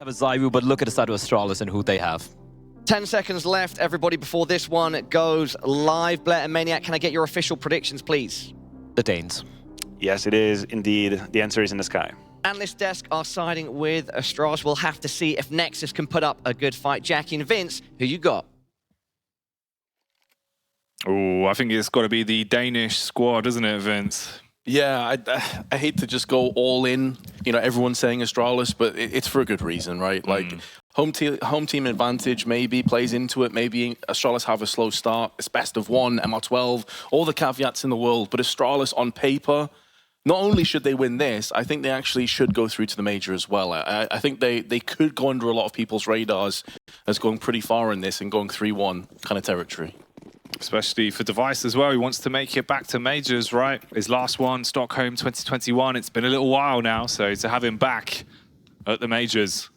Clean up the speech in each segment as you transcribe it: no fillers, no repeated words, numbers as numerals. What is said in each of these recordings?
a Zyvu, but look at the side of Astralis and who they have. 10 seconds left, everybody, before this one goes live. Blair and Maniac, can I get your official predictions, please? The Danes. Yes, it is indeed. The answer is in the sky. Analyst desk are siding with Astralis. We'll have to see if Nexus can put up a good fight. Jackie and Vince, who you got? Oh, I think it's got to be the Danish squad, isn't it, Vince? Yeah, I hate to just go all in. You know, everyone's saying Astralis, but it's for a good reason, right? Like, home team advantage maybe plays into it. Maybe Astralis have a slow start. It's best of one, MR12, all the caveats in the world. But Astralis on paper, not only should they win this, I think they actually should go through to the major as well. I think they could go under a lot of people's radars as going pretty far in this and going 3-1 kind of territory. Especially for Device as well. He wants to make it back to majors, right? His last one, Stockholm 2021. It's been a little while now, so to have him back at the majors,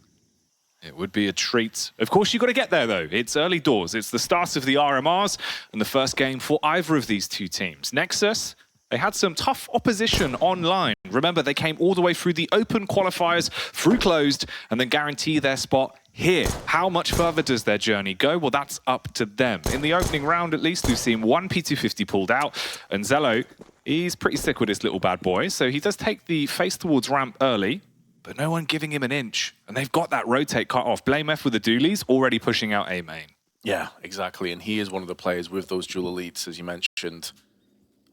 it would be a treat. Of course, you've got to get there, though. It's early doors. It's the start of the RMRs and the first game for either of these two teams. Nexus, they had some tough opposition online. Remember, they came all the way through the open qualifiers, through closed, and then guarantee their spot here. How much further does their journey go? Well, that's up to them. In the opening round, at least, we've seen one P250 pulled out, and Zello, he's pretty sick with this little bad boy, so he does take the face towards ramp early, but no one giving him an inch, and they've got that rotate cut off. BlameF with the dualies already pushing out A main. Yeah, exactly, and he is one of the players with those dual elites, as you mentioned.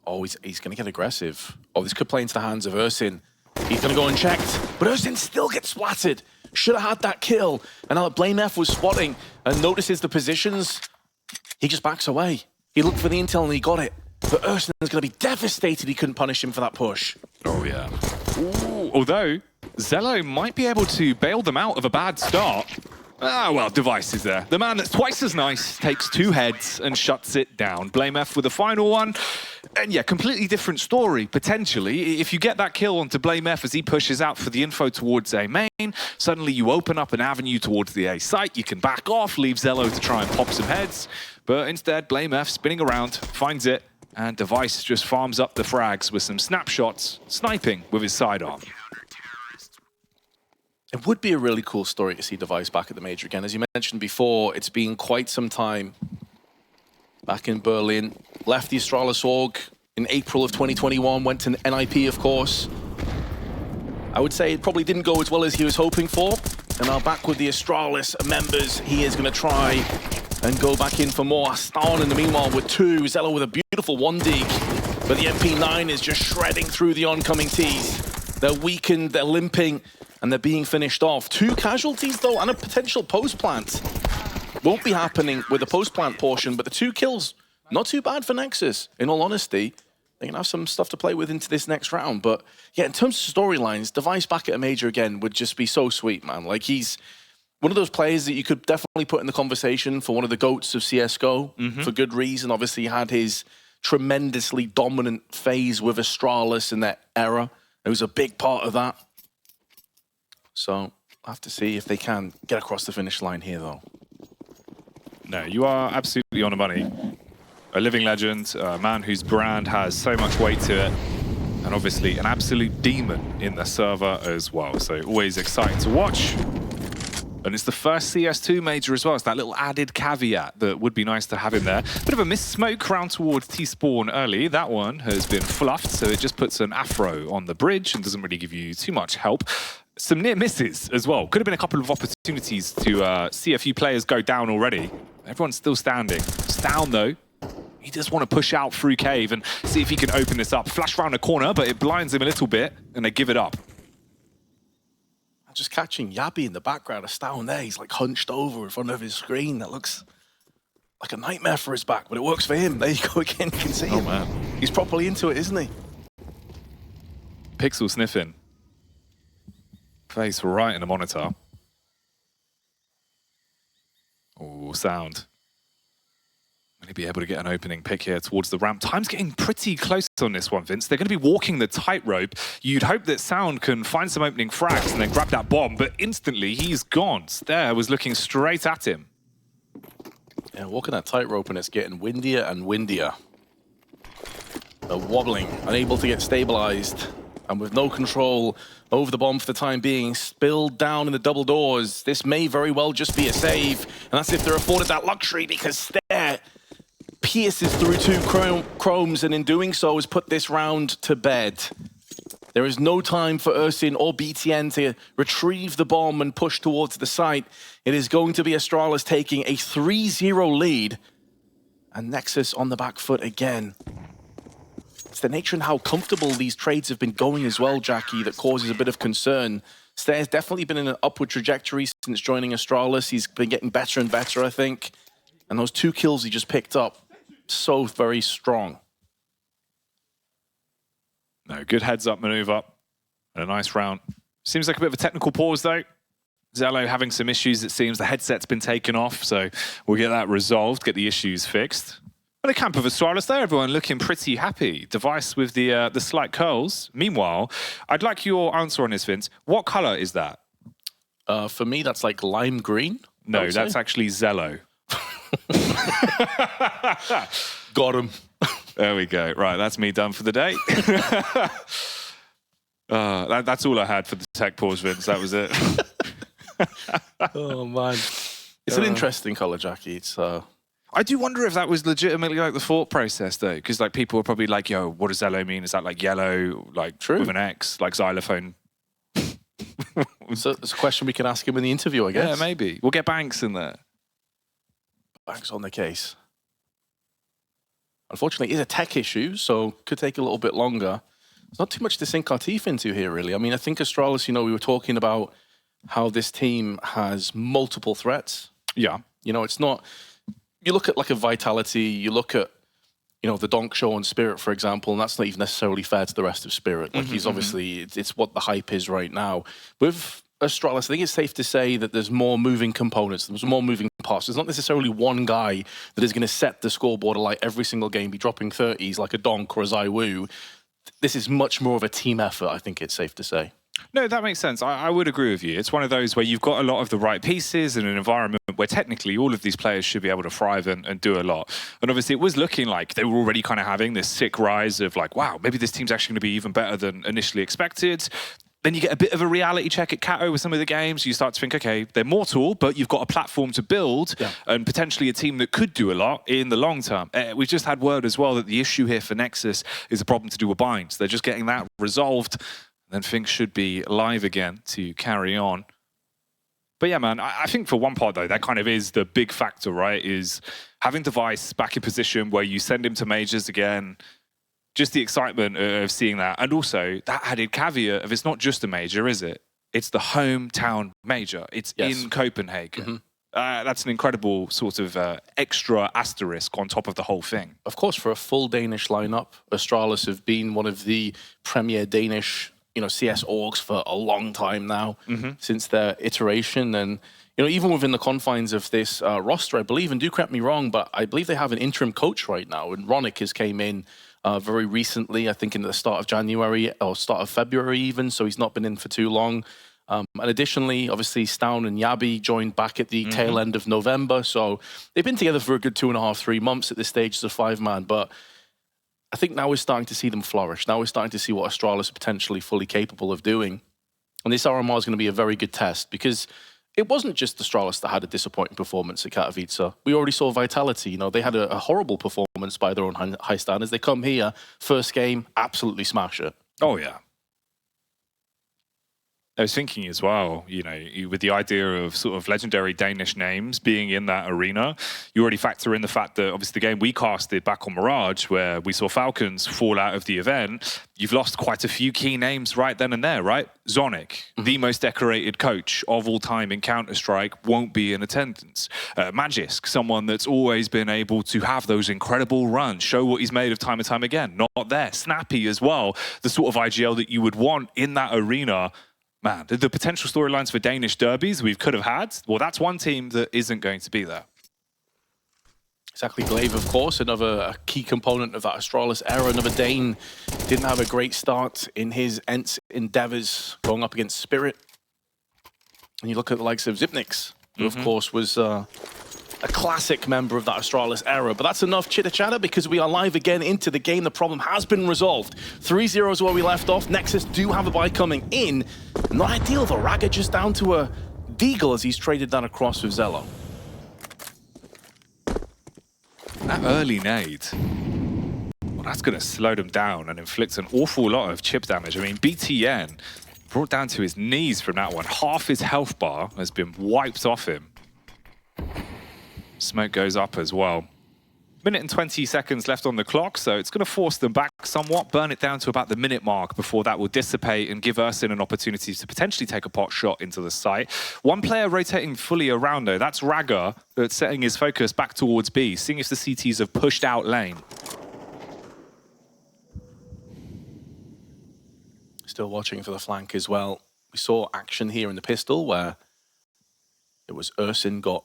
Oh, he's going to get aggressive. Oh, this could play into the hands of Ersin. He's going to go unchecked, but Ersin still gets splattered. Should have had that kill. And now BlameF was spotting and notices the positions. He just backs away. He looked for the intel and he got it. But Ersin is going to be devastated he couldn't punish him for that push. Oh, yeah. Ooh, although, Zello might be able to bail them out of a bad start. Ah, well, Device is there. The man that's twice as nice takes two heads and shuts it down. BlameF with the final one. And yeah, completely different story, potentially. If you get that kill onto BlameF as he pushes out for the info towards A main, suddenly you open up an avenue towards the A site. You can back off, leave Zello to try and pop some heads. But instead, BlameF spinning around, finds it, and Device just farms up the frags with some snapshots, sniping with his sidearm. It would be a really cool story to see Device back at the major again. As you mentioned before, it's been quite some time back in Berlin. Left the Astralis org in April of 2021, went to NIP, of course. I would say it probably didn't go as well as he was hoping for. And now back with the Astralis members, he is going to try and go back in for more. Stavn in the meanwhile with two. Zello with a beautiful one dig. But the MP9 is just shredding through the oncoming Ts. They're weakened, they're limping, and they're being finished off. Two casualties, though, and a potential post-plant. Won't be happening with the post-plant portion, but the two kills, not too bad for Nexus, in all honesty. They can have some stuff to play with into this next round. But yeah, in terms of storylines, Device back at a major again would just be so sweet, man. Like, he's one of those players that you could definitely put in the conversation for one of the GOATs of CSGO, for good reason. Obviously, he had his tremendously dominant phase with Astralis in that era. It was a big part of that. So, I'll have to see if they can get across the finish line here, though. No, you are absolutely on the money. A living legend, a man whose brand has so much weight to it, and obviously an absolute demon in the server as well. So always exciting to watch. And it's the first CS2 major as well. It's that little added caveat that would be nice to have in there. Bit of a missed smoke round towards T-Spawn early. That one has been fluffed, so it just puts an afro on the bridge and doesn't really give you too much help. Some near misses as well. Could have been a couple of opportunities to see a few players go down already. Everyone's still standing. Stavn, though, he just want to push out through cave and see if he can open this up. Flash around the corner, but it blinds him a little bit, and they give it up. Just catching Yabi in the background of Stavn there. He's like hunched over in front of his screen. That looks like a nightmare for his back, but it works for him. There you go again. You can see him. Man. He's properly into it, isn't he? Pixel sniffing. Face right in the monitor. Oh, sound. Will he be able to get an opening pick here towards the ramp? Time's getting pretty close on this one, Vince. They're going to be walking the tightrope. You'd hope that Sound can find some opening frags and then grab that bomb, but instantly he's gone. Staehr was looking straight at him. Yeah, walking that tightrope and it's getting windier and windier. They're wobbling, unable to get stabilized. And with no control over the bomb for the time being, spilled down in the double doors, this may very well just be a save. And that's if they're afforded that luxury, because Staehr pierces through two chromes, and in doing so has put this round to bed. There is no time for Ersin or BTN to retrieve the bomb and push towards the site. It is going to be Astralis taking a 3-0 lead. And Nexus on the back foot again. It's the nature and how comfortable these trades have been going as well, Jackie, that causes a bit of concern. Staehr's definitely been in an upward trajectory since joining Astralis. He's been getting better and better, I think. And those 2 kills he just picked up, so very strong. No, good heads-up maneuver. And a nice round. Seems like a bit of a technical pause, though. Zello having some issues, it seems. The headset's been taken off, so we'll get that resolved, get the issues fixed. But the camp of Astralis there, everyone looking pretty happy. Device with the slight curls. Meanwhile, I'd like your answer on this, Vince. What color is that? For me, that's like lime green. No, that's actually Zello. Got him. There we go. Right, that's me done for the day. That's all I had for the tech pause, Vince. That was it. Oh, man. It's an interesting color, Jackie. It's... I do wonder if that was legitimately like the thought process, though, because like people were probably like, "Yo, what does Zello mean? Is that like yellow, like True. with an X, like xylophone?" So it's a question we can ask him in the interview, I guess. Yeah, maybe we'll get Banks in there. Banks on the case. Unfortunately, it's a tech issue, so could take a little bit longer. There's not too much to sink our teeth into here, really. I mean, I think Astralis, you know, we were talking about how this team has multiple threats. Yeah. You know, it's not... You look at like a Vitality, you look at, you know, the Donk Show and Spirit, for example, and that's not even necessarily fair to the rest of Spirit. Like, he's obviously... It's what the hype is right now. With Astralis, I think it's safe to say that there's more moving components, there's more moving parts. There's not necessarily one guy that is going to set the scoreboard alight every single game, be dropping 30s like a Donk or a Zywoo. This is much more of a team effort, I think it's safe to say. No, that makes sense. I would agree with you. It's one of those where you've got a lot of the right pieces in an environment where technically all of these players should be able to thrive and do a lot. And obviously it was looking like they were already kind of having this sick rise of like, wow, maybe this team's actually going to be even better than initially expected. Then you get a bit of a reality check at Kato with some of the games. You start to think, okay, they're mortal, but you've got a platform to build and potentially a team that could do a lot in the long term. We've just had word as well that the issue here for Nexus is a problem to do with binds. They're just getting that resolved. Then things should be live again to carry on. But yeah, man, I think for one part, though, that kind of is the big factor, right? Is having Device back in position where you send him to majors again, just the excitement of seeing that. And also that added caveat of it's not just a major, is it? It's the hometown major. It's in Copenhagen. That's an incredible sort of extra asterisk on top of the whole thing. Of course, for a full Danish lineup, Astralis have been one of the premier Danish CS orgs for a long time now, since their iteration. And, you know, even within the confines of this roster, I believe, and do correct me wrong, but I believe they have an interim coach right now. And Ronick has came in very recently, I think in the start of January or start of February even, so he's not been in for too long. And additionally, obviously, Stavn and Yabi joined back at the tail end of November. So they've been together for a good 2.5, 3 months at this stage as a 5-man. But I think now we're starting to see them flourish. Now we're starting to see what Astralis are potentially fully capable of doing. And this RMR is going to be a very good test because it wasn't just Astralis that had a disappointing performance at Katowice. We already saw Vitality. You know, they had a horrible performance by their own high standards. They come here, first game, absolutely smash it. Oh, yeah. I was thinking as well, you know, with the idea of sort of legendary Danish names being in that arena, you already factor in the fact that obviously the game we casted back on Mirage, where we saw Falcons fall out of the event, you've lost quite a few key names right then and there, right? Zonic, the most decorated coach of all time in Counter-Strike, won't be in attendance. Magisk, someone that's always been able to have those incredible runs, show what he's made of time and time again, not there. Snappy as well, the sort of IGL that you would want in that arena. Man, the potential storylines for Danish derbies we could have had, well, that's one team that isn't going to be there. Exactly, Glaive, of course, another key component of that Astralis era. Another Dane didn't have a great start in his ENCE endeavors going up against Spirit. And you look at the likes of Zipnix, who, of course, was a classic member of that Astralis era. But that's enough chitter-chatter because we are live again into the game. The problem has been resolved. 3-0 is where we left off. Nexus do have a buy coming in. Not ideal though. Raga just down to a Deagle as he's traded that across with Zello. That early nade, well, that's going to slow them down and inflict an awful lot of chip damage. I mean, BTN brought down to his knees from that one. Half his health bar has been wiped off him. Smoke goes up as well. Minute and 20 seconds left on the clock, so it's going to force them back somewhat, burn it down to about the minute mark before that will dissipate and give ENCE an opportunity to potentially take a pot shot into the site. One player rotating fully around though, that's Raga, that's setting his focus back towards B, seeing if the CTs have pushed out lane. Still watching for the flank as well. We saw action here in the pistol where it was ENCE got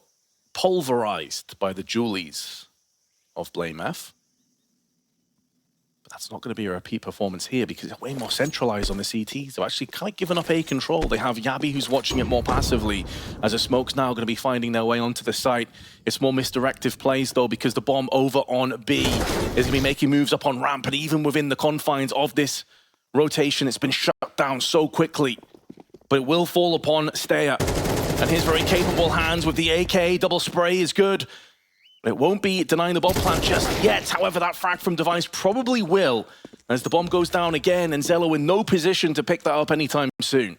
pulverized by the Julies of Blame F. But that's not going to be a repeat performance here because they're way more centralized on the CTs. They've actually kind of given up A control. They have Yabi who's watching it more passively as the smoke's now going to be finding their way onto the site. It's more misdirective plays though because the bomb over on B is going to be making moves up on ramp, and even within the confines of this rotation, it's been shut down so quickly. But it will fall upon Staehr and his very capable hands with the AK. Double spray is good. It won't be denying the bomb plant just yet. However, that frag from Device probably will, as the bomb goes down again and Zello in no position to pick that up anytime soon.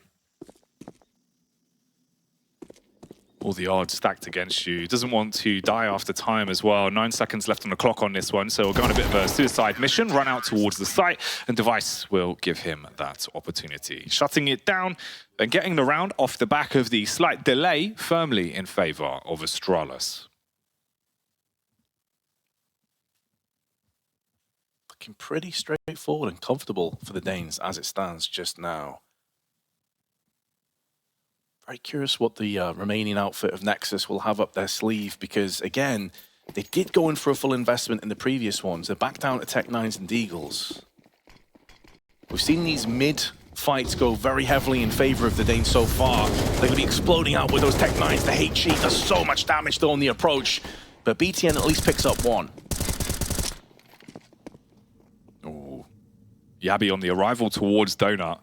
All the odds stacked against you. Doesn't want to die after time as well. 9 seconds left on the clock on this one, so we'll go on a bit of a suicide mission, run out towards the site, and Device will give him that opportunity. Shutting it down and getting the round off the back of the slight delay firmly in favor of Astralis. Looking pretty straightforward and comfortable for the Danes as it stands just now. Very curious what the remaining outfit of Nexus will have up their sleeve because, again, they did go in for a full investment in the previous ones. They're back down to Tech 9s and Deagles. We've seen these mid-fights go very heavily in favor of the Danes so far. They're going to be exploding out with those Tech 9s. The HE does so much damage though on the approach, but BTN at least picks up one. Yabi on the arrival towards Donut.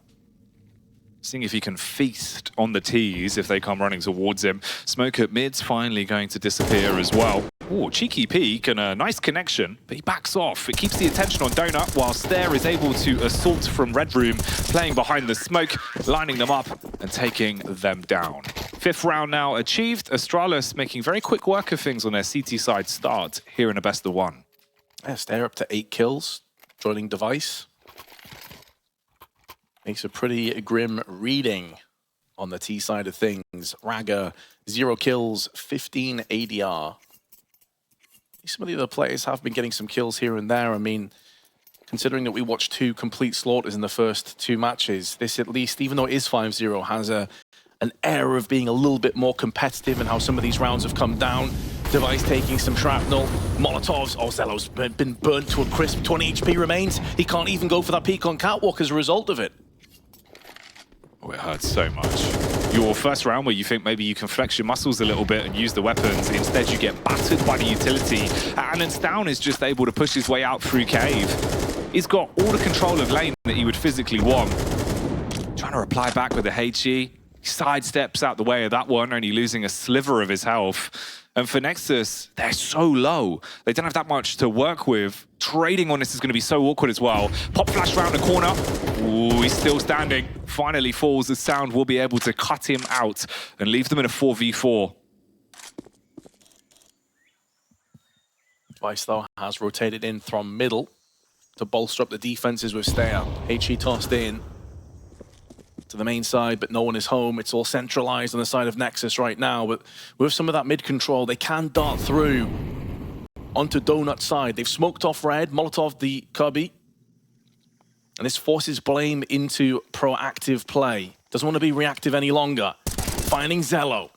Seeing if he can feast on the T's if they come running towards him. Smoke at mid's finally going to disappear as well. Oh, cheeky peek and a nice connection, but he backs off. It keeps the attention on Donut while Staehr is able to assault from Red Room, playing behind the smoke, lining them up and taking them down. 5th round now achieved. Astralis making very quick work of things on their CT side start here in a best of 1. Yeah, Staehr up to 8 kills, joining Device. Makes a pretty grim reading on the T side of things. Raga, 0 kills, 15 ADR. Some of the other players have been getting some kills here and there. I mean, considering that we watched 2 complete slaughters in the first 2 matches, this at least, even though it is 5-0, has an air of being a little bit more competitive in how some of these rounds have come down. Device taking some shrapnel. Molotovs. Oh, Zello's been burnt to a crisp. 20 HP remains. He can't even go for that peak on Catwalk as a result of it. Oh, it hurts so much. Your first round where you think maybe you can flex your muscles a little bit and use the weapons, instead you get battered by the utility. And then Stavn is just able to push his way out through cave. He's got all the control of lane that he would physically want. Trying to reply back with the HE. He sidesteps out the way of that one, only losing a sliver of his health. And for Nexus, they're so low. They don't have that much to work with. Trading on this is going to be so awkward as well. Pop flash round the corner. Ooh, he's still standing. Finally falls as Sound will be able to cut him out and leave them in a 4v4. Device, though, has rotated in from middle to bolster up the defenses with Staehr. HE tossed in to the main side, but no one is home. It's all centralized on the side of Nexus right now, but with some of that mid control, they can dart through onto Donut side. They've smoked off Red, Molotov the Cubby, and this forces Blame into proactive play. Doesn't want to be reactive any longer. Finding Zello.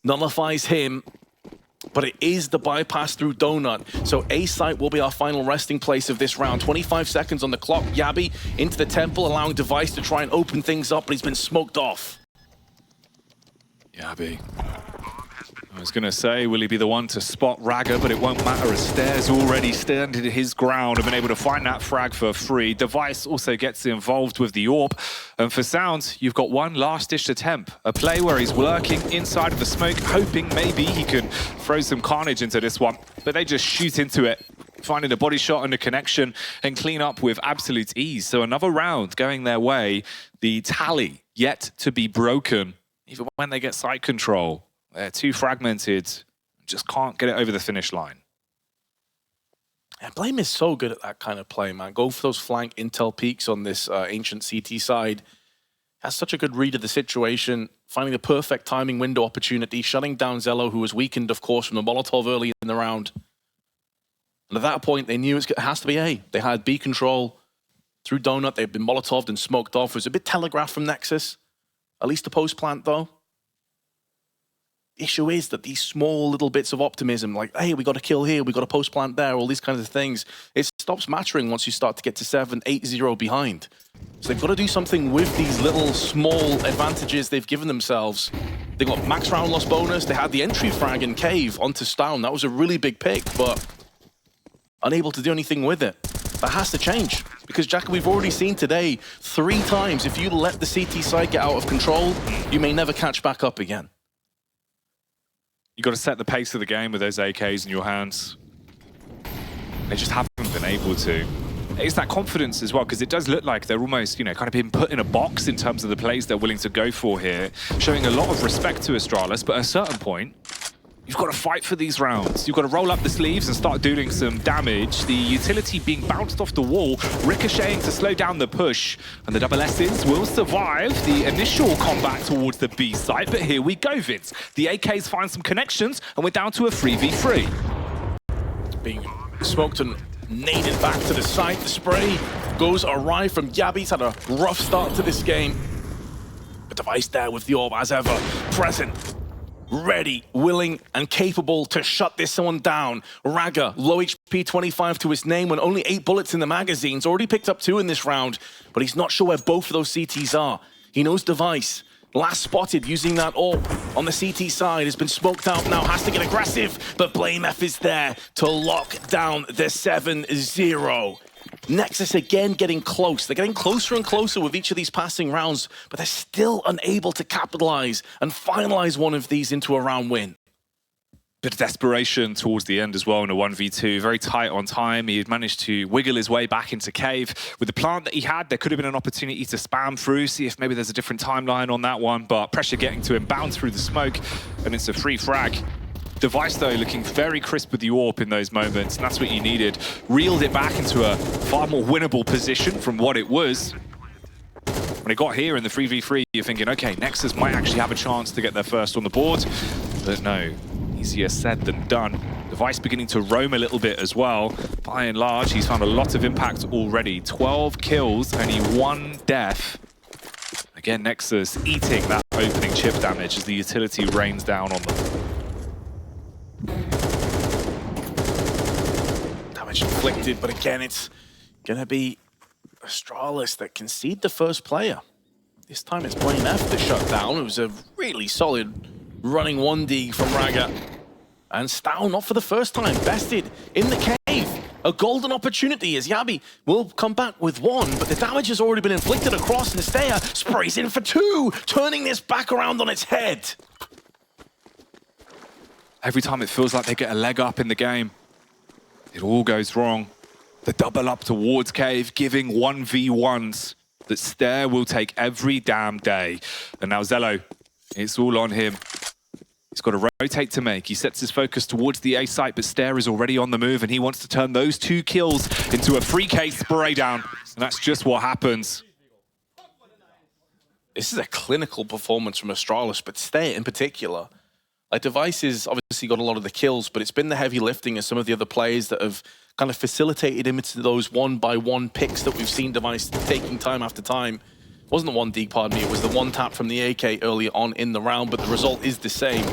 Nullifies him, but it is the bypass through Donut. So A site will be our final resting place of this round. 25 seconds on the clock. Yabi into the temple, allowing Device to try and open things up, but he's been smoked off. Yabi. I was going to say, will he be the one to spot Ragga, but it won't matter as Staehr's already standing his ground and been able to find that frag for free. Device also gets involved with the AWP. And for Sound, you've got one last-ditch attempt. A play where he's lurking inside of the smoke, hoping maybe he can throw some carnage into this one. But they just shoot into it, finding a body shot and a connection and clean up with absolute ease. So another round going their way. The tally yet to be broken, even when they get site control. They're too fragmented, just can't get it over the finish line. Yeah, Blame is so good at that kind of play, man. Go for those flank intel peaks on this ancient CT side. Has such a good read of the situation, finding the perfect timing window opportunity, shutting down Zello, who was weakened, of course, from the Molotov early in the round. And at that point, they knew it has to be A. They had B control through Donut. They've been Molotoved and smoked off. It was a bit telegraphed from Nexus, at least the post plant, though. The issue is that these small little bits of optimism, like, hey, we got a kill here, we got a post plant there, all these kinds of things, it stops mattering once you start to get to 7-8-0 behind. So they've got to do something with these little small advantages they've given themselves. They got max round loss bonus, they had the entry frag in Cave onto Stavn. That was a really big pick, but unable to do anything with it. That has to change, because Jack, we've already seen today 3 times, if you let the CT side get out of control, you may never catch back up again. You've got to set the pace of the game with those AKs in your hands. They just haven't been able to. It's that confidence as well, because it does look like they're almost, you know, kind of being put in a box in terms of the plays they're willing to go for here, showing a lot of respect to Astralis, but at a certain point, you've got to fight for these rounds. You've got to roll up the sleeves and start doing some damage. The utility being bounced off the wall, ricocheting to slow down the push. And the double S's will survive the initial combat towards the B site. But here we go, Vince. The AKs find some connections, and we're down to a 3v3. Being smoked and naded back to the site. The spray goes awry from Gabby. He's had a rough start to this game. The Device there with the orb as ever, present. Ready, willing, and capable to shut this one down. Ragga, low HP 25 to his name when only 8 bullets in the magazine's already picked up 2 in this round, but he's not sure where both of those CTs are. He knows Device. Last spotted using that AWP on the CT side, has been smoked out now, has to get aggressive, but Blame F is there to lock down the 7-0. Nexus again getting close. They're getting closer and closer with each of these passing rounds, but they're still unable to capitalize and finalize one of these into a round win. Bit of desperation towards the end as well in a 1v2. Very tight on time. He had managed to wiggle his way back into Cave. With the plant that he had, there could have been an opportunity to spam through, see if maybe there's a different timeline on that one, but pressure getting to him, bound through the smoke, and it's a free frag. Device, though, looking very crisp with the AWP in those moments, and that's what you needed. Reeled it back into a far more winnable position from what it was. When it got here in the 3v3, you're thinking, okay, Nexus might actually have a chance to get their first on the board. But no, easier said than done. Device beginning to roam a little bit as well. By and large, he's found a lot of impact already. 12 kills, only 1 death. Again, Nexus eating that opening chip damage as the utility rains down on them. Damage inflicted, but again, it's gonna be Astralis that concede the first player. This time it's Blame F that shut down. It was a really solid running 1D from Ragga. And Staehr, not for the first time, bested in the cave. A golden opportunity as Yabi will come back with 1, but the damage has already been inflicted across, and Staehr sprays in for 2, turning this back around on its head. Every time it feels like they get a leg up in the game, it all goes wrong. The double up towards Cave, giving 1v1s that Staehr will take every damn day. And now Zello, it's all on him. He's got to rotate to make. He sets his focus towards the A site, but Staehr is already on the move, and he wants to turn those 2 kills into a free case spray down. And that's just what happens. This is a clinical performance from Astralis, but Staehr in particular. Like, Device has obviously got a lot of the kills, but it's been the heavy lifting of some of the other players that have kind of facilitated him into those 1-by-1 picks that we've seen Device taking time after time. It wasn't the 1D, pardon me, it was the 1 tap from the AK earlier on in the round, but the result is the same.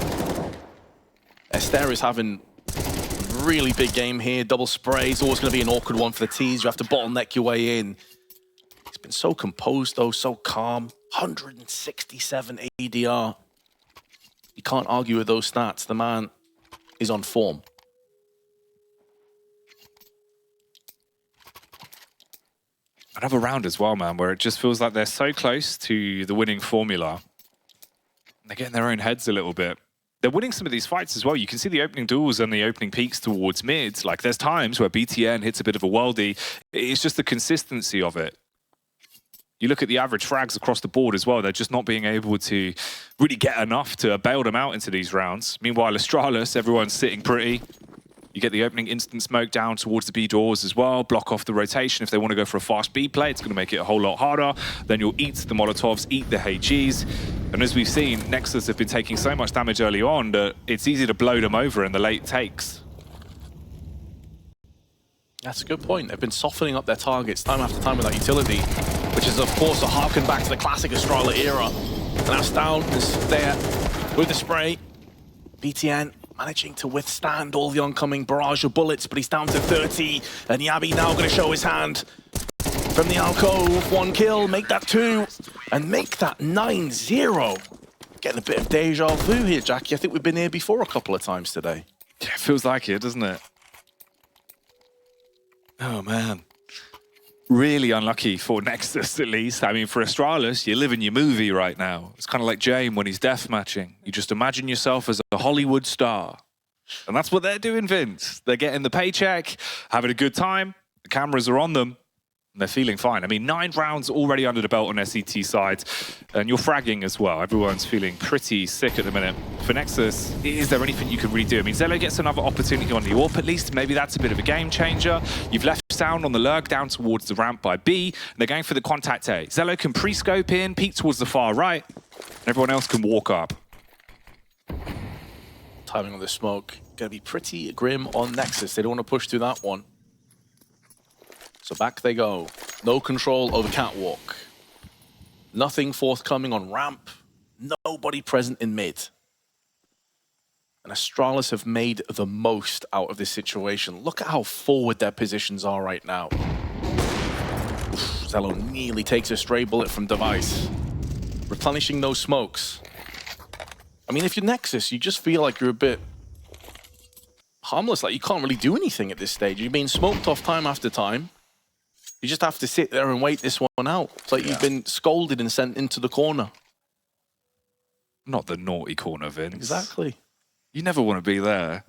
Staehr is having a really big game here. Double spray is always going to be an awkward one for the T's. You have to bottleneck your way in. He's been so composed, though, so calm. 167 ADR. You can't argue with those stats. The man is on form. Another round as well, man, where it just feels like they're so close to the winning formula. They're getting their own heads a little bit. They're winning some of these fights as well. You can see the opening duels and the opening peaks towards mids. Like, there's times where BTN hits a bit of a worldie. It's just the consistency of it. You look at the average frags across the board as well. They're just not being able to really get enough to bail them out into these rounds. Meanwhile, Astralis, everyone's sitting pretty. You get the opening instant smoke down towards the B doors as well, block off the rotation. If they want to go for a fast B play, it's going to make it a whole lot harder. Then you'll eat the Molotovs, eat the HGs. And as we've seen, Nexus have been taking so much damage early on that it's easy to blow them over in the late takes. That's a good point. They've been softening up their targets time after time with that utility, which is, of course, a harken back to the classic Astralis era. And now Staehr is there with the spray. BTN managing to withstand all the oncoming barrage of bullets, but he's down to 30. And Yabi now going to show his hand from the alcove. 1 kill, make that 2, and make that 9-0. Getting a bit of deja vu here, Jackie. I think we've been here before a couple of times today. Yeah, it feels like it, doesn't it? Oh, man. Really unlucky for Nexus, at least. I mean, for Astralis, you're living your movie right now. It's kind of like James when he's death matching. You just imagine yourself as a Hollywood star. And that's what they're doing, Vince. They're getting the paycheck, having a good time. The cameras are on them. And they're feeling fine. I mean, 9 rounds already under the belt on SET side. And you're fragging as well. Everyone's feeling pretty sick at the minute. For Nexus, is there anything you can really do? I mean, Zello gets another opportunity on the AWP at least. Maybe that's a bit of a game changer. You've left Sound on the lurk down towards the ramp by B. And they're going for the contact A. Zello can pre-scope in, peek towards the far right. And everyone else can walk up. Timing on the smoke. Going to be pretty grim on Nexus. They don't want to push through that one. So back they go. No control over catwalk. Nothing forthcoming on ramp. Nobody present in mid. And Astralis have made the most out of this situation. Look at how forward their positions are right now. Zello nearly takes a stray bullet from Device. Replenishing those smokes. I mean, if you're Nexus, you just feel like you're a bit harmless. Like, you can't really do anything at this stage. You've been smoked off time after time. You just have to sit there and wait this one out. It's like you've been scolded and sent into the corner. Not the naughty corner, Vince. Exactly. You never want to be there.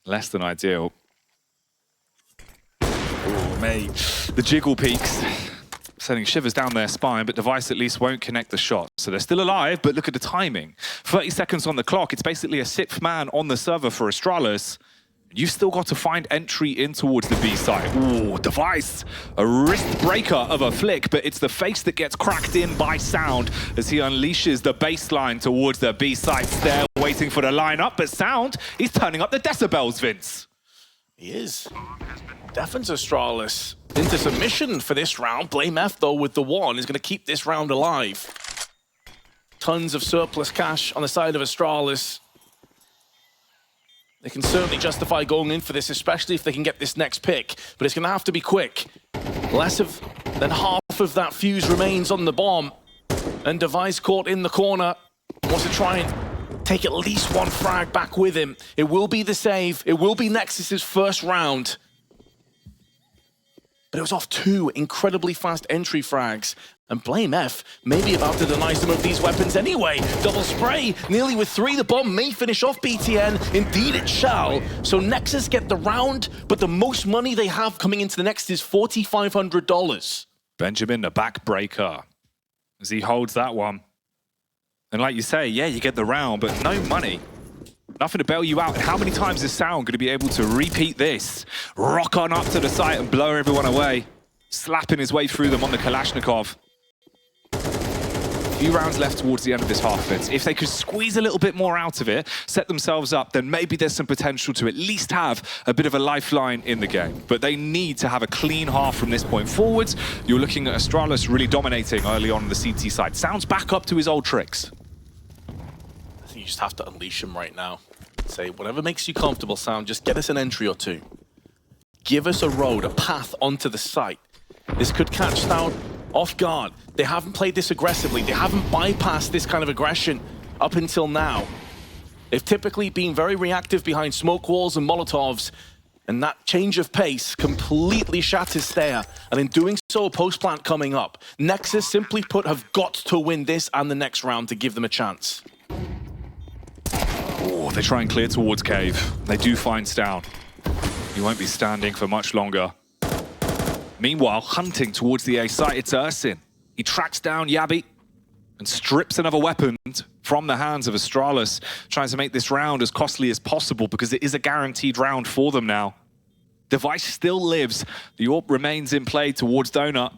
Less than ideal. Oh, mate. The jiggle peaks. Sending shivers down their spine, but Device at least won't connect the shot. So they're still alive, but look at the timing. 30 seconds on the clock. It's basically a 6th man on the server for Astralis. You've still got to find entry in towards the B side. Ooh, Device. A wrist breaker of a flick, but it's the face that gets cracked in by Sound as he unleashes the baseline towards the B side. Staehr waiting for the lineup, but Sound, he's turning up the decibels, Vince. He is. Deafens Astralis into submission for this round. Blame F, though, with the 1 is going to keep this round alive. Tons of surplus cash on the side of Astralis. They can certainly justify going in for this, especially if they can get this next pick. But it's going to have to be quick. Less than half of that fuse remains on the bomb. And Device caught in the corner. Wants to try and take at least 1 frag back with him. It will be the save. It will be Nexus's first round. But it was off 2 incredibly fast entry frags. And Blame F may be about to deny some of these weapons anyway. Double spray, nearly with 3. The bomb may finish off BTN. Indeed it shall. So Nexus get the round, but the most money they have coming into the next is $4,500. Benjamin, the backbreaker, as he holds that one. And like you say, yeah, you get the round, but no money. Nothing to bail you out. And how many times is Sound going to be able to repeat this? Rock on up to the site and blow everyone away. Slapping his way through them on the Kalashnikov. A few rounds left towards the end of this half, Vince. If they could squeeze a little bit more out of it, set themselves up, then maybe there's some potential to at least have a bit of a lifeline in the game. But they need to have a clean half from this point forwards. You're looking at Astralis really dominating early on the CT side. Sound's back up to his old tricks. I think you just have to unleash him right now. Say, whatever makes you comfortable, Sound, just get us an entry or 2. Give us a road, a path onto the site. This could catch Staehr off guard. They haven't played this aggressively. They haven't bypassed this kind of aggression up until now. They've typically been very reactive behind smoke walls and Molotovs, and that change of pace completely shatters Staehr. And in doing so, post-plant coming up. Nexus, simply put, have got to win this and the next round to give them a chance. Oh, they try and clear towards cave. They do find Stavn. He won't be standing for much longer. Meanwhile, hunting towards the A site, it's ENCE. He tracks down Yabi and strips another weapon from the hands of Astralis, trying to make this round as costly as possible because it is a guaranteed round for them now. Device still lives. The AWP remains in play towards Donut.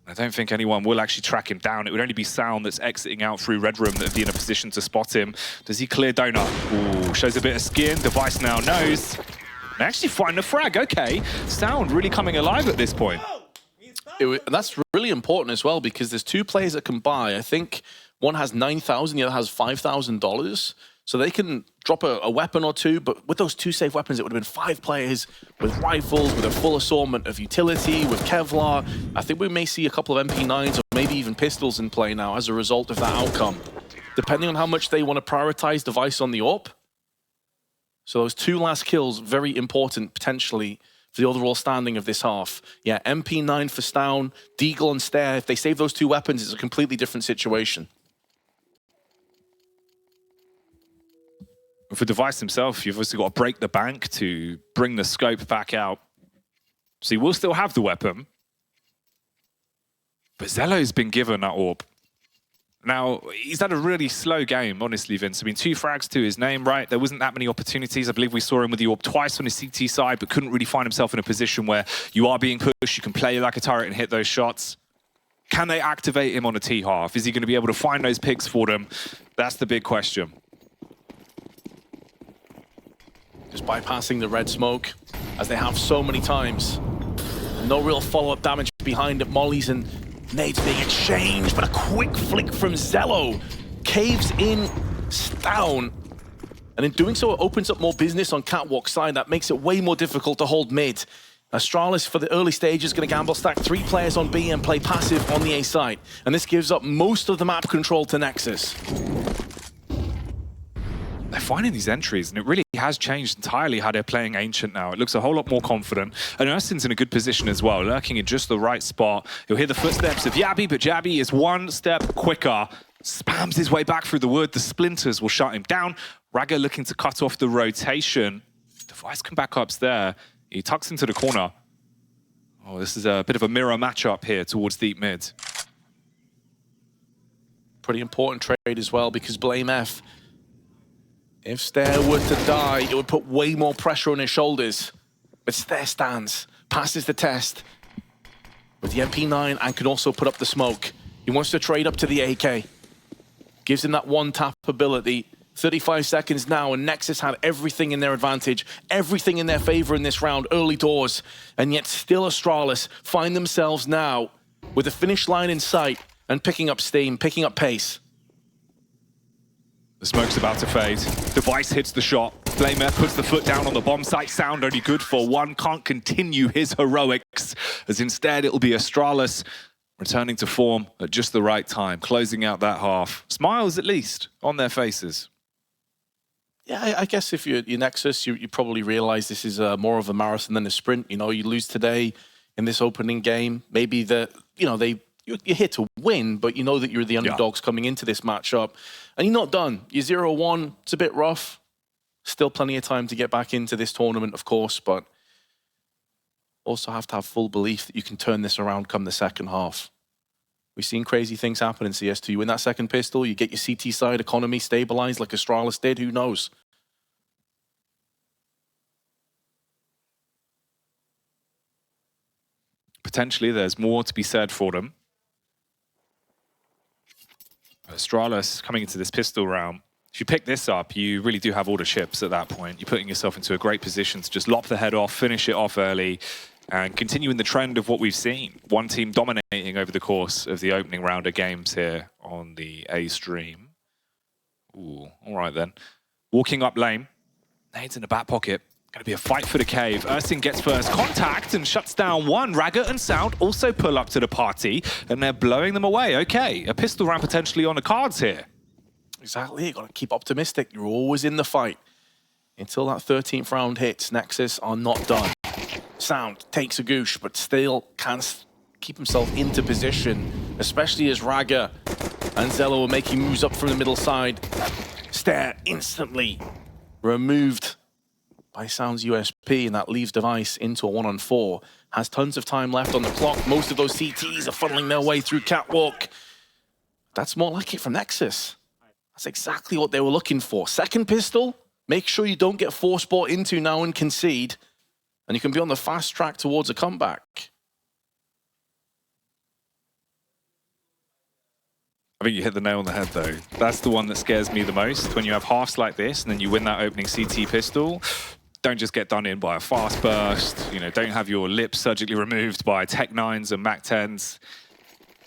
I don't think anyone will actually track him down. It would only be Sound that's exiting out through Red Room that would be in a position to spot him. Does he clear Donut? Ooh, shows a bit of skin. Device now knows. They actually find the frag. Okay, Sound really coming alive at this point. And that's really important as well because there's two players that can buy. I think one has $9,000, the other has $5,000. So they can drop a weapon or two, but with those two safe weapons, it would have been 5 players with rifles, with a full assortment of utility, with Kevlar. I think we may see a couple of MP9s or maybe even pistols in play now as a result of that outcome. Depending on how much they want to prioritize Device on the AWP. So those 2 last kills, very important potentially for the overall standing of this half. Yeah, MP9 for Stavn, Deagle and Staehr. If they save those 2 weapons, it's a completely different situation. For Device himself, you've obviously got to break the bank to bring the scope back out. So he will still have the weapon. But Zello's been given that AWP. Now, he's had a really slow game, honestly, Vince. I mean, 2 frags to his name, right? There wasn't that many opportunities. I believe we saw him with the AWP twice on his CT side, but couldn't really find himself in a position where you are being pushed, you can play like a turret and hit those shots. Can they activate him on a T-half? Is he going to be able to find those picks for them? That's the big question. Just bypassing the red smoke, as they have so many times. No real follow-up damage behind it. Mollies and nades being exchanged, but a quick flick from Zello caves in Stavn. And in doing so, it opens up more business on Catwalk side. That makes it way more difficult to hold mid. Astralis, for the early stages, going to gamble stack 3 players on B and play passive on the A side. And this gives up most of the map control to Nexus. They're finding these entries, and it really has changed entirely how they're playing Ancient now. It looks a whole lot more confident. And ENCE's in a good position as well, lurking in just the right spot. You'll hear the footsteps of Yabi, but Yabi is 1 step quicker. Spams his way back through the wood. The splinters will shut him down. Ragga looking to cut off the rotation. Device can back up there. He tucks into the corner. Oh, this is a bit of a mirror matchup here towards deep mid. Pretty important trade as well, because Blame F, if Staehr were to die, it would put way more pressure on his shoulders. But Staehr stands, passes the test with the MP9 and can also put up the smoke. He wants to trade up to the AK. Gives him that 1-tap ability. 35 seconds now, and Nexus had everything in their advantage, everything in their favor in this round, early doors. And yet still Astralis find themselves now with the finish line in sight and picking up steam, picking up pace. The smoke's about to fade. Device hits the shot. Flamer puts the foot down on the bomb site. Sound only good for 1. Can't continue his heroics, as instead it'll be Astralis returning to form at just the right time, closing out that half. Smiles, at least, on their faces. Yeah, I guess if you're Nexus, you probably realize this is more of a marathon than a sprint. You know, you lose today in this opening game. Maybe you're here to win, but you know that you're the underdogs coming into this matchup. And you're not done. You're 0-1. It's a bit rough. Still plenty of time to get back into this tournament, of course, but also have to have full belief that you can turn this around come the second half. We've seen crazy things happen in CS2. You win that second pistol, you get your CT side economy stabilized like Astralis did, who knows? Potentially, there's more to be said for them. Astralis coming into this pistol round. If you pick this up, you really do have all the chips at that point. You're putting yourself into a great position to just lop the head off, finish it off early, and continuing the trend of what we've seen. One team dominating over the course of the opening round of games here on the A stream. Ooh, all right then. Walking up lane. Nades in the back pocket. Going to be a fight for the cave. ENCE gets first contact and shuts down one. Ragga and stavn also pull up to the party, and they're blowing them away. Okay, a pistol round potentially on the cards here. Exactly, you got to keep optimistic. You're always in the fight. Until that 13th round hits, Nexus are not done. stavn takes a goosh, but still can't keep himself into position, especially as Ragga and Zello are making moves up from the middle side. Staehr instantly removed by stavn's USP, and that leaves Device into a 1-on-4. Has tons of time left on the clock. Most of those CTs are funneling their way through Catwalk. That's more like it from Nexus. That's exactly what they were looking for. Second pistol, make sure you don't get force bought into now and concede, and you can be on the fast track towards a comeback. I think you hit the nail on the head, though. That's the one that scares me the most. When you have halves like this, and then you win that opening CT pistol, don't just get done in by a fast burst. You know, don't have your lips surgically removed by Tech 9s and Mac 10s.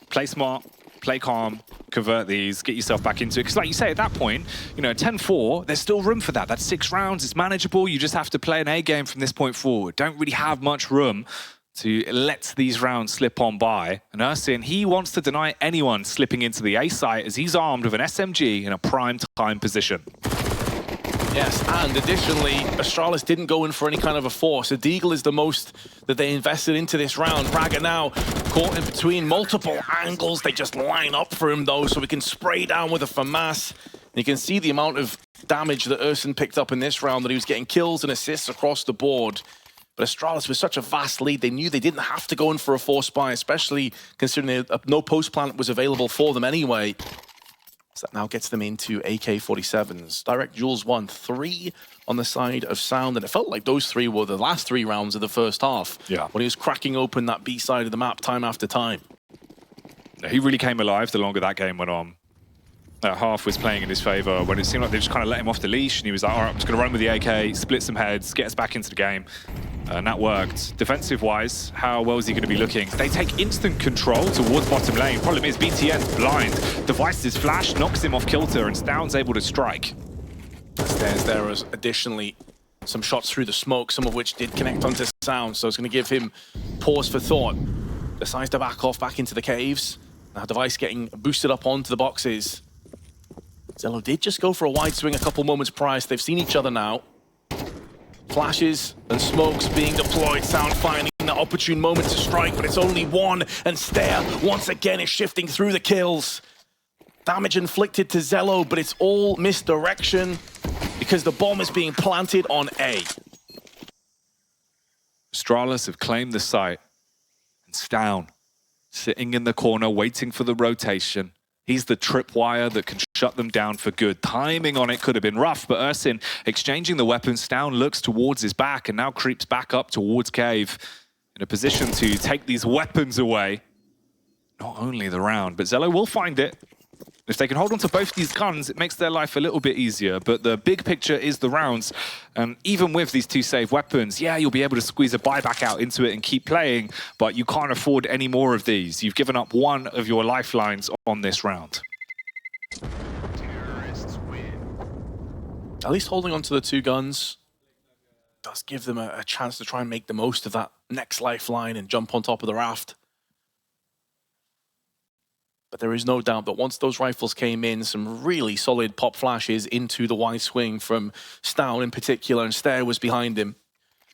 Play smart, play calm, convert these, get yourself back into it. Because like you say, at that point, you know, 10-4, there's still room for that. That's 6 rounds, it's manageable. You just have to play an A game from this point forward. Don't really have much room to let these rounds slip on by. And ENCE, he wants to deny anyone slipping into the A site as he's armed with an SMG in a prime time position. Yes, and additionally, Astralis didn't go in for any kind of a force. A deagle is the most that they invested into this round. Ragga now caught in between multiple angles. They just line up for him, though, so we can spray down with a FAMAS. And you can see the amount of damage that ENCE picked up in this round, that he was getting kills and assists across the board. But Astralis was such a vast lead, they knew they didn't have to go in for a force buy, especially considering no post plant was available for them anyway. So that now gets them into AK-47s. Direct duels won 3 on the side of stavn, and it felt like those 3 were the last 3 rounds of the first half. Yeah. When he was cracking open that B side of the map time after time. He really came alive the longer that game went on. That half was playing in his favor when it seemed like they just kind of let him off the leash, and he was like, all right, I'm just going to run with the AK, split some heads, get us back into the game. And that worked. Defensive-wise, how well is he going to be looking? They take instant control towards bottom lane. Problem is, BTN blind. Device's flash knocks him off kilter, and stavn's able to strike. There's additionally some shots through the smoke, some of which did connect onto stavn, so it's going to give him pause for thought. Decides to back off back into the caves. Now Device getting boosted up onto the boxes. Zello did just go for a wide swing a couple moments prior, so they've seen each other now. Flashes and smokes being deployed. stavn finding the opportune moment to strike, but it's only one, and Staehr once again is shifting through the kills. Damage inflicted to Zello, but it's all misdirection because the bomb is being planted on A. Astralis have claimed the site, and stavn sitting in the corner waiting for the rotation. He's the tripwire that can shut them down for good. Timing on it could have been rough, but ENCE exchanging the weapons, stavn looks towards his back and now creeps back up towards cave in a position to take these weapons away. Not only the round, but Zello will find it. If they can hold on to both these guns, it makes their life a little bit easier, but the big picture is the rounds. Even with these 2 saved weapons, yeah, you'll be able to squeeze a buyback out into it and keep playing, but you can't afford any more of these. You've given up one of your lifelines on this round. At least holding on to the 2 guns does give them a chance to try and make the most of that next lifeline and jump on top of the raft. But there is no doubt that once those rifles came in, some really solid pop flashes into the wide swing from stavn in particular, and Staehr was behind him.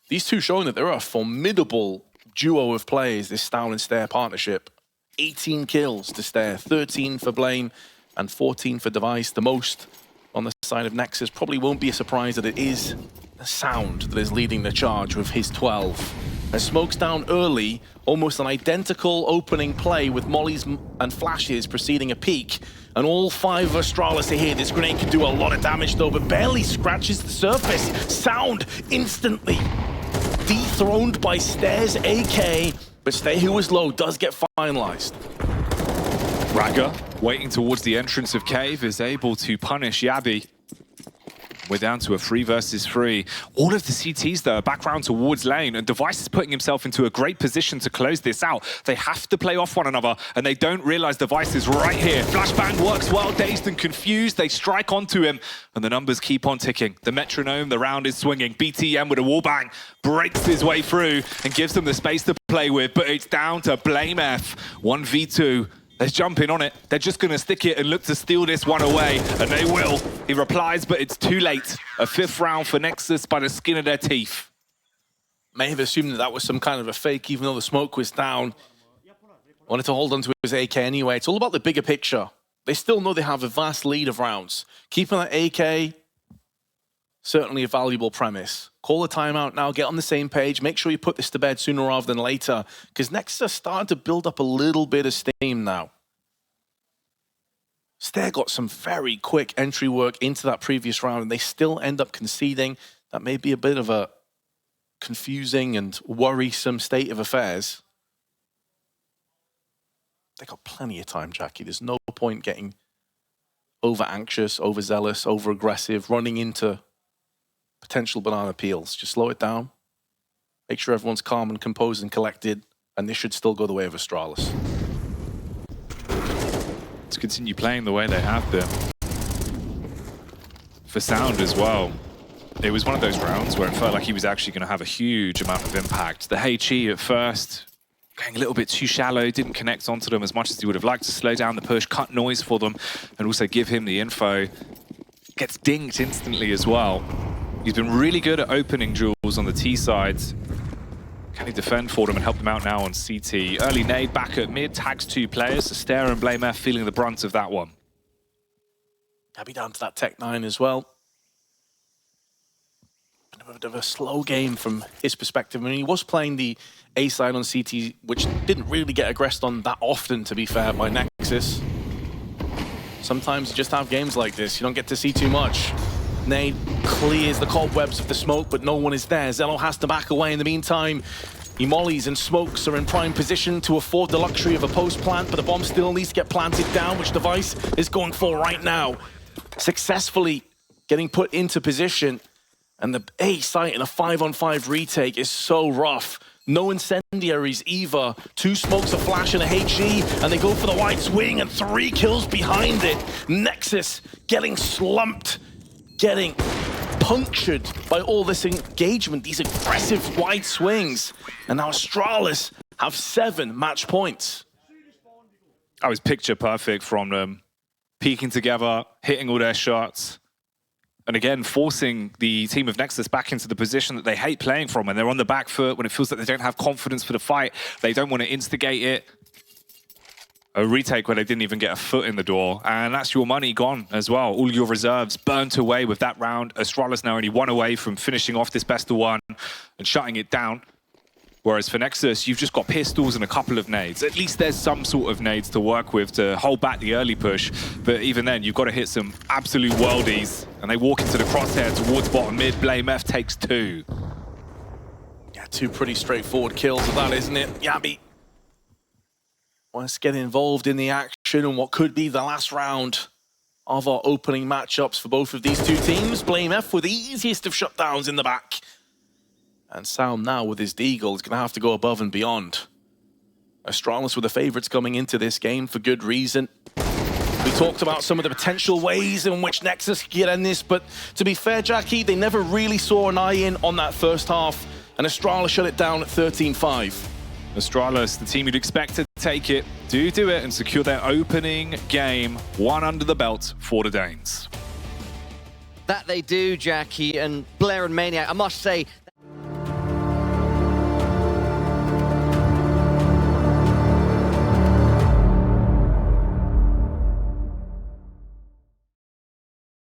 These 2 showing that they're a formidable duo of players, this stavn and Staehr partnership. 18 kills to Staehr, 13 for Blame, and 14 for Device, the most on the side of Nexus. Probably won't be a surprise that it is the stavn that is leading the charge with his 12. And smokes down early, almost an identical opening play with mollies and flashes preceding a peak. And all 5 of Astralis are here. This grenade can do a lot of damage though, but barely scratches the surface. stavn instantly dethroned by Staehr's AK, but Staehr, who was low, does get finalized. Ragga, waiting towards the entrance of cave, is able to punish Yabi. We're down to a 3 versus 3. All of the CTs, though, are back round towards lane, and Device is putting himself into a great position to close this out. They have to play off one another, and they don't realize Device is right here. Flashbang works well, dazed and confused. They strike onto him, and the numbers keep on ticking. The metronome, the round is swinging. BTM with a wallbang breaks his way through and gives them the space to play with, but it's down to blameF. 1v2. They're jumping on it. They're just going to stick it and look to steal this one away, and they will. He replies, but it's too late. A 5th round for Nexus by the skin of their teeth. May have assumed that that was some kind of a fake, even though the smoke was down. Wanted to hold on to his AK anyway. It's all about the bigger picture. They still know they have a vast lead of rounds. Keeping that AK, certainly a valuable premise. Call a timeout now, get on the same page, make sure you put this to bed sooner rather than later, because Nexus are starting to build up a little bit of steam now. Staehr got some very quick entry work into that previous round, and they still end up conceding. That may be a bit of a confusing and worrisome state of affairs. They got plenty of time, Jackie. There's no point getting over-anxious, overzealous, over-aggressive, running into potential banana peels. Just slow it down. Make sure everyone's calm and composed and collected, and this should still go the way of Astralis. To continue playing the way they have been. For Sound as well. It was one of those rounds where it felt like he was actually going to have a huge amount of impact. The HE at first, going a little bit too shallow, didn't connect onto them as much as he would have liked to slow down the push, cut noise for them, and also give him the info. Gets dinged instantly as well. He's been really good at opening duels on the T side. Can he defend for them and help them out now on CT? Early nade back at mid, tags 2 players, so Staehr and blameF feeling the brunt of that one. I'll be down to that Tech 9 as well. A bit of a slow game from his perspective. I mean, he was playing the A side on CT, which didn't really get aggressed on that often, to be fair, by Nexus. Sometimes you just have games like this. You don't get to see too much. Nade clears the cobwebs of the smoke, but no one is there. Zello has to back away in the meantime. Mollies and smokes are in prime position to afford the luxury of a post plant, but the bomb still needs to get planted down, which Device is going for right now. Successfully getting put into position. And the A site in a 5-on-5 retake is so rough. No incendiaries either. 2 smokes, a flash, and a HE, and they go for the wide swing, and 3 kills behind it. Nexus getting slumped, getting punctured by all this engagement, these aggressive wide swings. And now Astralis have 7 match points. That was picture perfect from them. Peeking together, hitting all their shots. And again, forcing the team of Nexus back into the position that they hate playing from. When they're on the back foot, when it feels like they don't have confidence for the fight, they don't want to instigate it. A retake where they didn't even get a foot in the door. And that's your money gone as well. All your reserves burnt away with that round. Astralis now only 1 away from finishing off this best of 1 and shutting it down. Whereas for Nexus, you've just got pistols and a couple of nades. At least there's some sort of nades to work with to hold back the early push. But even then, you've got to hit some absolute worldies. And they walk into the crosshair towards bottom mid. blameF takes 2. Yeah, 2 pretty straightforward kills of that, isn't it? Yabi wants to get involved in the action and what could be the last round of our opening matchups for both of these 2 teams. blameF with the easiest of shutdowns in the back. And Sound now with his Deagle is going to have to go above and beyond. Astralis were the favourites coming into this game for good reason. We talked about some of the potential ways in which Nexus could get in this, but to be fair, Jackie, they never really saw an eye in on that first half, and Astralis shut it down at 13-5. Astralis, the team you'd expect to take it, do it and secure their opening game, 1 under the belt for the Danes. That they do, Jackie, and Blair and Maniac, I must say,